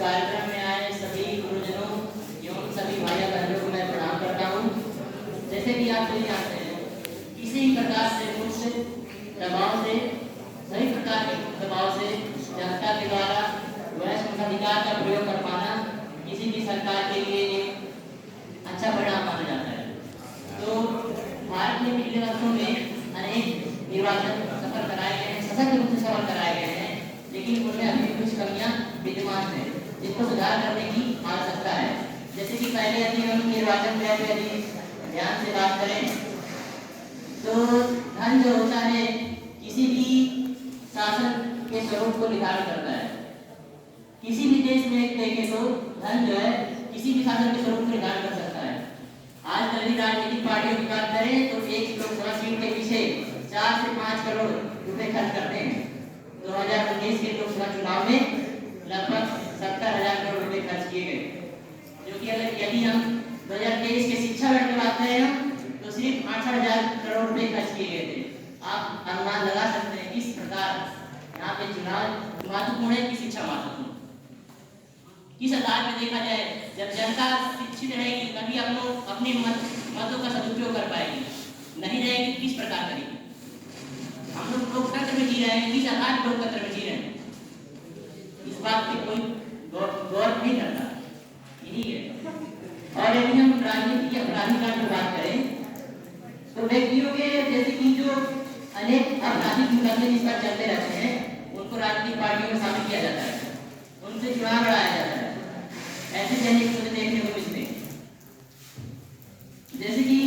कार्यक्रम में आए सभी गुरुजनों एवं सभी भाइयों बहनों को मैं प्रणाम करता हूँ। जैसे कि आप सभी जानते हैं, किसी भी प्रकार से कुछ दबाव से, सभी प्रकार के दबाव से जनता के द्वारा वैश्विकाधिकार का प्रयोग कर पाना किसी भी सरकार के लिए एक अच्छा परिणाम माना जाता है। तो भारत में पिछले वर्षों में अनेक निर्वाचन सफल कराए गए हैं, सशक्त रूप से सफल कराए गए हैं, लेकिन उनमें अभी कुछ कमियां विद्यमान हैं जिनको सुधार करने की आवश्यकता है। जैसे कि पहले यदि हम निर्वाचन व्यय पे यदि ध्यान से बात करें तो धन जो होता है किसी भी शासन के स्वरूप को निर्धारित करता है। किसी भी देश में एक देखें तो धन जो है किसी भी शासन के स्वरूप को निर्धारित कर सकता है। आज कल राजनीतिक पार्टियों की बात करें तो एक लोकसभा सीट के पीछे 4 से 5 करोड़ रुपए खर्च करते हैं। 2019 के लोकसभा चुनाव में लगभग 70,000 करोड़ रुपए खर्च किए गए, जो कि अगर यदि हम 2023 के शिक्षा बजट की बात करें तो सिर्फ 68,000 करोड़ रुपए खर्च किए गए थे। आप अनुमान लगा सकते हैं किस प्रकार यहाँ पे चुनाव महत्वपूर्ण है कि शिक्षा महत्वपूर्ण। किस आधार में देखा जाए, जब जनता शिक्षित रहेगी तभी अपने मतों का सदुपयोग कर पाएगी, नहीं रहेगी किस प्रकार करेगी। हम लोग लोकतंत्र में जी रहे हैं, किस आधार पर लोकतंत्र में जी रहे हैं, इस बात पे कोई गौर नहीं करता। यही है। और यदि हम राजनीति के अपराधिकार की बात करें तो व्यक्तियों के जैसे कि जो अनेक आपराधिक मुकदमे जिस पर चलते रहते हैं उनको राजनीतिक पार्टियों में शामिल किया जाता है, उनसे चुनाव लड़ाया जाता है। ऐसे जैसे मुझे देखने को मिलते हैं, जैसे कि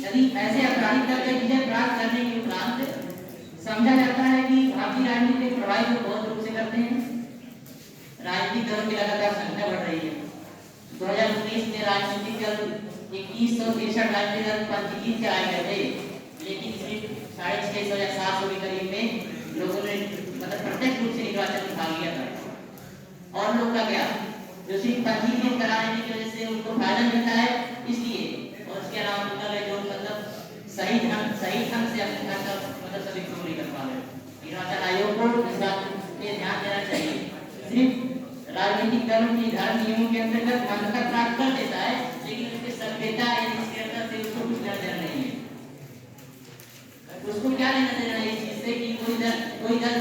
यदि ऐसे आपराधिक दल का विजय प्राप्त करने के उपरांत समझा जाता है कि भारतीय राजनीति के प्रभावी को बहुत रूप से करते हैं। राजनीतिक दलों की लगातार संख्या बढ़ रही है। 2019 में राजनीतिक दल 2163 राजनीतिक दल पंजीकृत कराए गए थे, लेकिन सिर्फ 650 या 700 के करीब में लोगों ने प्रत्यक्ष रूप से निर्वाचन में भाग लिया था। और लोग का क्या जो सिर्फ पंजीकृत कराने की वजह से उनको फायदा मिलता है इसलिए, और उसके अलावा जो सही ढंग से अपने सभी शुरू नहीं कर पा रहे। निर्वाचन आयोग को इस बात पे ध्यान देना चाहिए। सिर्फ राजनीतिक दलों की निर्धारित नियमों के अंतर्गत मान्यता प्राप्त कर देता है, लेकिन उसके सभ्यता या निष्क्रियता से उसको कुछ लेना देना नहीं है। उसको क्या लेना देना है इस चीज से कि कोई दल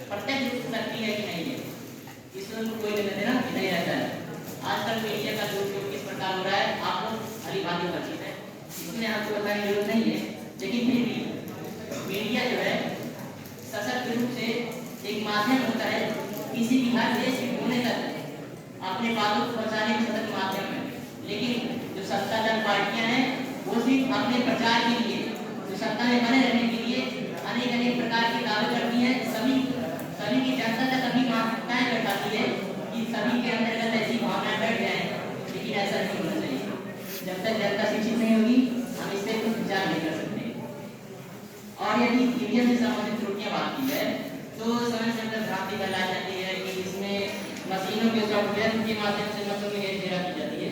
प्रत्यक्ष रूप से सकती है कि नहीं है, इससे उनको कोई लेना देना नहीं रहता है। आजकल मीडिया का दुरुपयोग किस प्रकार हो रहा है आप लोग भली भांति परिचित है, इसमें आपको बताने की जरूरत नहीं है। लेकिन फिर भी मीडिया जो है सशक्त रूप से एक माध्यम होता है किसी भी हर देश के कोने तक अपने बातों को पहुंचाने के सशक्त माध्यम है। लेकिन जो सत्ताधारी पार्टियां हैं वो सिर्फ अपने प्रचार के लिए, जो सत्ता में बने रहने के लिए अनेक प्रकार के दावे करती है। सभी की जनता तक कभी मान्यताएं बैठाती है कि सभी के अंतर्गत ऐसी भावनाएं बैठ जाए, लेकिन ऐसा नहीं होना चाहिए। जब तक जनता शिक्षित नहीं होगी हम इस पर कुछ विचार नहीं कर सकते। और यदि ईवीएम से संबंधित त्रुटियां बात की जाए तो समय समय भ्रांति फैलाई जाती है कि इसमें मशीनों के सॉफ्टवेयर के माध्यम से मतों में हेरफेर की जाती है।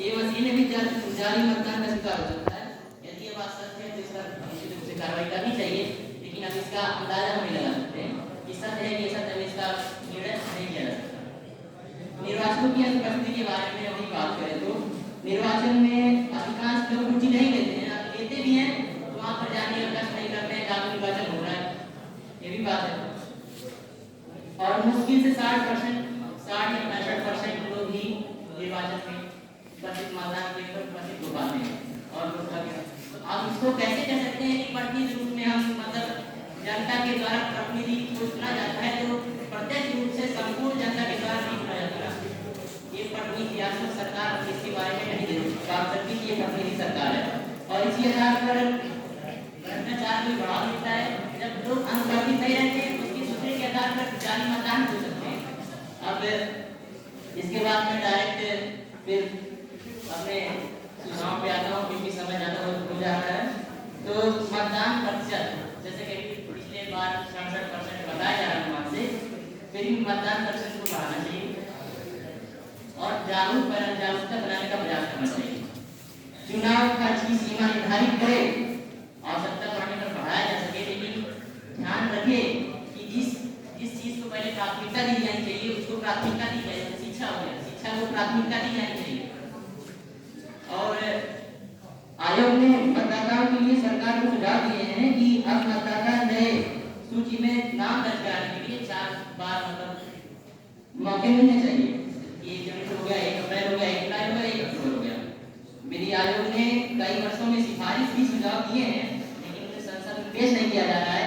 ये मशीनें भी जाली मतदान का शिकार हो सकता है। यदि ये बात सच है तो इस पर निश्चित रूप से कार्रवाई करनी चाहिए, लेकिन अब इसका अंदाजा हम नहीं लगा सकते कि सच है कि सच है, इसका निर्णय नहीं किया जा सकता। निर्वाचकों की अनुपस्थिति के बारे में वही बात करें तो निर्वाचन में अधिकांश लोग रुचि नहीं लेते हैं, लेते भी हैं तो वहाँ पर जाने का कष्ट नहीं करते हैं, जहाँ निर्वाचन हो रहा है, ये भी बात है। और मुश्किल से 60% या 65% लोग ही निर्वाचन में प्रतिशत मतदान के पर प्रतिशत हो पाते हैं। और आप इसको कैसे कह सकते हैं कि प्रतिनिधि रूप में हम जनता के द्वारा प्रतिनिधि को चुना जाता है तो प्रत्यक्ष रूप से संपूर्ण जनता के द्वारा नहीं चुना जाता है। ये प्रतिनिधि शासन सरकार इसके बारे में नहीं बात करती कि ये प्रतिनिधि सरकार है। और इसी आधार पर भ्रष्टाचार भी बढ़ा देता है। जब लोग अनुपस्थित नहीं रहते उसकी सूचना के आधार पर जाली मतदान हो सकते हैं। अब इसके बाद में डायरेक्ट फिर अपने सुझाव पे आता हूँ क्योंकि समय ज़्यादा हो जा रहा है। तो मतदान प्रतिशत जैसे कि पिछले बार 67% बताया जा रहा है से, फिर भी मतदान प्रतिशत को बढ़ाना चाहिए और जागरूकता बनाने का प्रयास करना चाहिए। चुनाव खर्च की सीमा निर्धारित करे, आवश्यकता पड़ने पर बढ़ाया जा सके, लेकिन ध्यान रखे कि जिस चीज को पहले प्राथमिकता दी जानी चाहिए उसको प्राथमिकता दी जाए। शिक्षा हो गया, शिक्षा को प्राथमिकता दी जानी चाहिए। और आयोग ने मतदाताओं के लिए सरकार को सुझाव दिए हैं कि अब मतदाता नए सूची में नाम दर्ज कराने के लिए 4 बार मतलब मौके मिलने चाहिए। 1 जनवरी हो गया, 1 अप्रैल हो गया, 1 जुलाई हो गया, 1 अक्टूबर हो गया। विधि आयोग ने कई वर्षों में सिफारिश भी सुझाव दिए हैं, लेकिन उन्हें संसद में पेश नहीं किया जा रहा है।